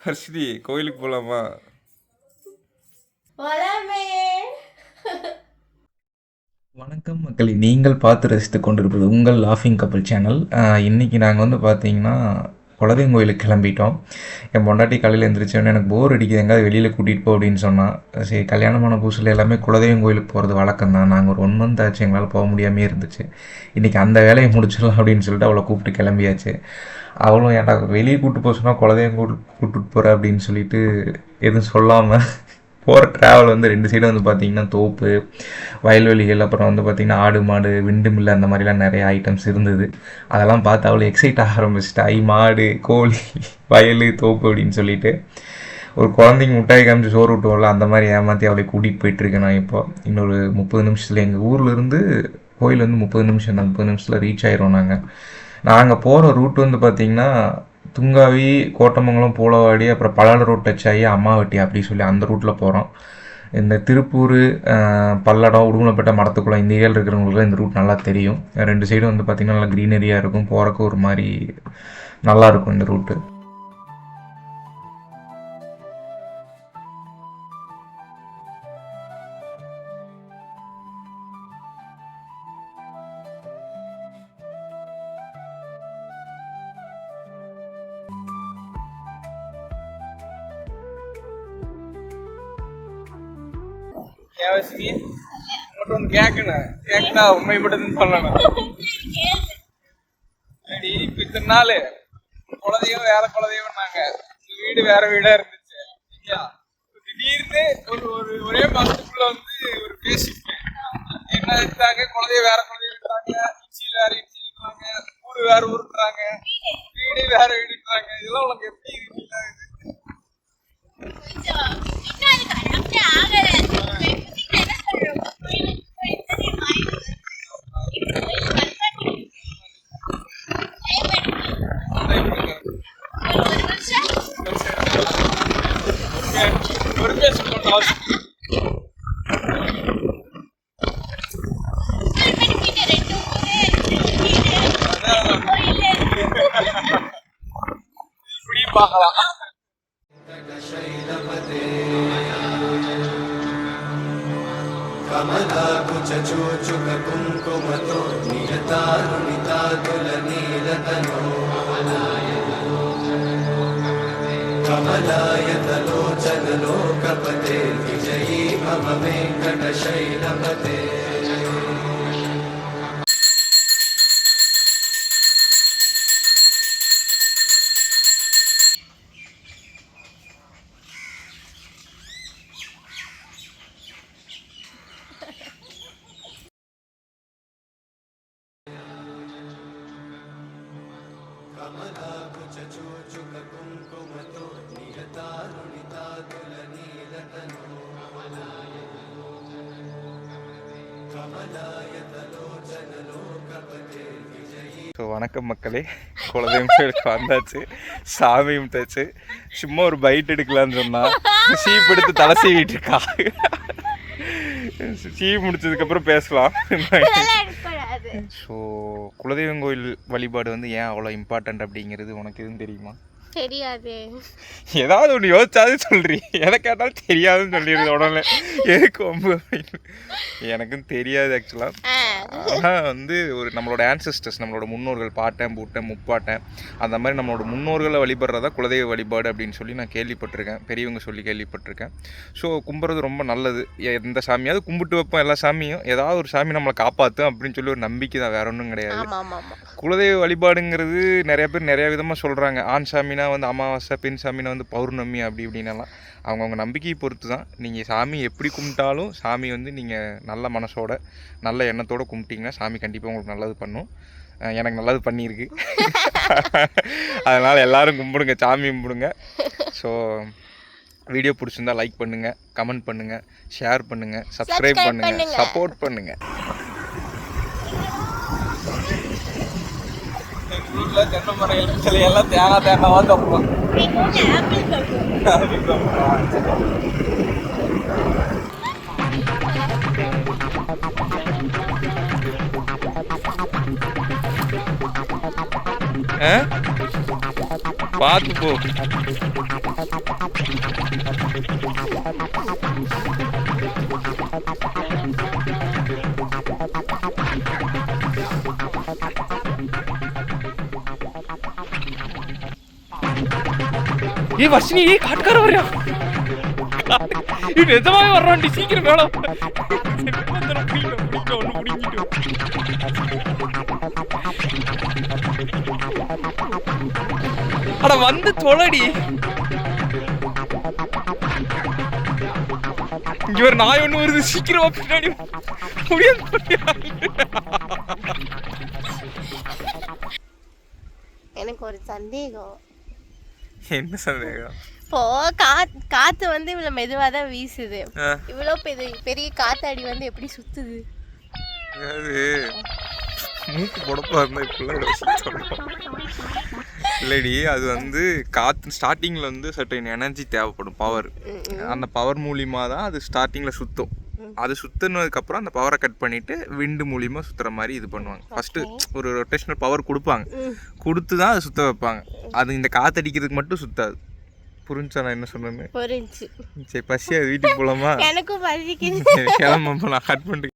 ஹர்ஷினி கோயிலுக்கு போலாமா? வணக்கம் மக்களே, நீங்கள் பார்த்து ரசித்து கொண்டிருப்பது உங்கள் லாஃபிங் கப்பல் சேனல். இன்றைக்கி நாங்கள் வந்து பார்த்தீங்கன்னா குலதெய்வம் கோயிலுக்கு கிளம்பிட்டோம். என் பொண்டாட்டி காலையில் எழுந்திரிச்சோன்னே எனக்கு போர் அடிக்குது, எங்கேயாவது வெளியில் கூட்டிகிட்டு போ அப்படின்னு சொன்னால், சரி கல்யாணமான புதுசில் எல்லாமே குலதெய்வம் கோயிலுக்கு போகிறது வழக்கம் தான். நாங்கள் ஒரு 1 மந்த் ஆச்சு எங்களால் போக முடியாமே இருந்துச்சு. இன்றைக்கி அந்த வேலையை முடிச்சிடலாம் அப்படின்னு சொல்லிட்டு அவளை கூப்பிட்டு கிளம்பியாச்சு. அவளும் ஏன்டா வெளியே கூப்பிட்டு போக சொன்னால் குலதெய்வம் கூப்பிட்டு போகிற அப்படின்னு சொல்லிட்டு எதுவும் சொல்லாமல் போகிற ட்ராவல் வந்து 2 சைடும் வந்து பார்த்திங்கன்னா தோப்பு, வயல்வெளிகள், அப்புறம் வந்து பார்த்திங்கன்னா ஆடு மாடு, விண்டு மில்லு, அந்த மாதிரிலாம் நிறைய ஐட்டம்ஸ் இருந்தது. அதெல்லாம் பார்த்து அவ்வளோ எக்ஸைட் ஆக ஆரம்பிச்சிட்டா. மாடு, கோழி, வயல், தோப்பு அப்படின்னு சொல்லிட்டு ஒரு குழந்தைங்க முட்டாய் காமிச்சு சோறு விட்டுவோம்ல, அந்த மாதிரி ஏமாற்றி அவளை கூட்டிகிட்டு போயிட்டுருக்கேன் நான். இப்போ இன்னொரு 30 நிமிஷத்தில் எங்கள் ஊர்லேருந்து கோயில் வந்து 30 நிமிஷம் தான். 30 நிமிஷத்தில் ரீச் ஆயிரும். நாங்கள் போகிற ரூட் வந்து பார்த்திங்கன்னா துங்காவி, கோட்டமங்கலம், பூலவாடி, அப்புறம் பல்லட ரோட் டச் ஆகி அம்மாவட்டி அப்படி சொல்லி அந்த ரூட்டில் போகிறோம். இந்த திருப்பூர், பல்லடம், உடுமலைப்பேட்டை, மடத்துக்குளம் இந்த ஏரியாவில் இருக்கிறவங்களுக்கு இந்த ரூட் நல்லா தெரியும். 2 சைடும் வந்து பார்த்திங்கன்னா நல்லா க்ரீனரியாக இருக்கும். போகிறக்கு ஒரு மாதிரி நல்லாயிருக்கும் இந்த ரூட்டு. கேட்கணும், கேட்டா உண்மை மட்டும் சொல்லணும். சரி, இப்ப இத்தனை நாள் குலதெய்வம் வேற குலதெய்வம்னாங்க, வீடு வேற வீடா இருந்துச்சு. திடீர்னு ஒரே மாசத்துக்குள்ள வந்து ஒரு பேசிட்டு என்ன இருந்தாங்க, குலதெய்வம் வேற குலதெய்வம்ன்றாங்க, இச்சியில் வேற இச்சில்றாங்க, ஊரு வேற ஊருன்றாங்க, வீடு வேற வீடுன்றாங்க. இதெல்லாம் உனக்கு எப்படி இருக்குல்ல? ஒரு பேர் சொல்லணும் அவசியம். இப்படி பார்க்கலாம். कमलाकुचूचुक कुङ्कुमतो नियतारुणितातुलनीलतनो कमलायतलोचनलोकपते विजयी मम वेङ्कटशैलपते. कमलाकुचूचुक कुङ्कुमतो नियतारुणितातुलनीलतनो कमलायतलोचनलोकपते विजयी. ஸோ வணக்கம் மக்களே, குலதெய்வம் கோயிலுக்கு வந்தாச்சு, சாமி கும்பிட்டாச்சு. சும்மா ஒரு பைட் எடுக்கலான்னு சொன்னால் சீப் எடுத்து தலை சீவிட்டு இருக்கா. சீவ் முடிச்சதுக்கப்புறம் பேசலாம். ஸோ குலதெய்வம் கோயில் வழிபாடு வந்து ஏன் அவ்வளோ இம்பார்ட்டண்ட் அப்படிங்கிறது உனக்கு எதுவும் தெரியுமா? தெரியாது. ஏதாவது ஒன்று யோசிச்சாது சொல்றீ, எதை கேட்டாலும் தெரியாதுன்னு சொல்லிடுது உடனே. எதுக்கு ஒம்பு அப்படின்னு எனக்கும் தெரியாது ஆக்சுவலாக. ஆனால் வந்து ஒரு நம்மளோட ஆன்சஸ்டர்ஸ், நம்மளோட முன்னோர்கள், பாட்டன், பூட்டன், முப்பாட்டன், அந்த மாதிரி நம்மளோட முன்னோர்களை வழிபடுறதா குலதெய்வ வழிபாடு அப்படின்னு சொல்லி நான் கேள்விப்பட்டிருக்கேன், பெரியவங்க சொல்லி கேள்விப்பட்டிருக்கேன். ஸோ கும்பிட்றது ரொம்ப நல்லது. எந்த சாமியாவது கும்பிட்டு வைப்போம், எல்லா சாமியும் ஏதாவது ஒரு சாமி நம்மளை காப்பாற்றும் அப்படின்னு சொல்லி ஒரு நம்பிக்கை தான், வேற ஒன்றும் கிடையாது. குலதெய்வ வழிபாடுங்கிறது நிறைய பேர் நிறைய விதமாக சொல்கிறாங்க. ஆண் சாமினா வந்து அமாவாசை, பெண் சாமினா வந்து பௌர்ணமி, அப்படி இப்படின்னலாம் அவங்கவுங்க நம்பிக்கையை பொறுத்து தான். நீங்கள் சாமி எப்படி கும்பிட்டாலும் சாமி வந்து நீங்கள் நல்ல மனசோட நல்ல எண்ணத்தோடு கும்பிட்டிங்கன்னா சாமி கண்டிப்பாக உங்களுக்கு நல்லது பண்ணும். எனக்கு நல்லது பண்ணியிருக்கு. அதனால் எல்லோரும் கும்பிடுங்க, சாமி கும்பிடுங்க. ஸோ வீடியோ பிடிச்சிருந்தா லைக் பண்ணுங்கள், கமெண்ட் பண்ணுங்கள், ஷேர் பண்ணுங்கள், சப்ஸ்கிரைப் பண்ணுங்கள், சப்போர்ட் பண்ணுங்கள். எங்கள் வீட்டில் தென்னை மரம் சிலையெல்லாம் தேங்காய் தப்போம். ஆ பார்த்து போ. வர்ஷினி காட்டுக்கார வர்றியா? நிஜமாவே வர்றான்டி, சீக்கிரம் மேல அட வந்து தொலைடி. இங்க ஒரு நாய் ஒண்ணு வருது, சீக்கிரமா பின்னாடி எனக்கு ஒரு சந்தேகம். என்ன சந்தேகம்? இப்போ காத்து வந்து இவ்வளவு மெதுவா தான் வீசுது, இவ்வளவு பெரிய காத்தாடி வந்து எப்படி சுத்துது? அது மூக்கு பொடப்பா இருந்தா இப்பெல்லாம் இல்லடி, அது வந்து காற்று ஸ்டார்டிங்கில் வந்து சர்டைன் எனர்ஜி தேவைப்படும், பவர். அந்த பவர் மூலியமா தான் அது ஸ்டார்டிங்கில் சுற்றும். அது சுற்றுனதுக்கப்புறம் அந்த பவரை கட் பண்ணிவிட்டு விண்டு மூலியமாக சுற்றுற மாதிரி இது பண்ணுவாங்க. ஃபஸ்ட்டு ஒரு ரொட்டேஷனல் பவர் கொடுப்பாங்க, கொடுத்து தான் அதை சுற்ற வைப்பாங்க. அது இந்த காற்றடிக்கிறதுக்கு மட்டும் சுற்றாது. புரிஞ்சா நான் என்ன சொன்னேன்னு? புரிஞ்சு. சரி, பசியா வீட்டுக்கு போகலாமா? எனக்கும் பசிக்குது. கிளம்ப, நான் கட் பண்ணிட்டு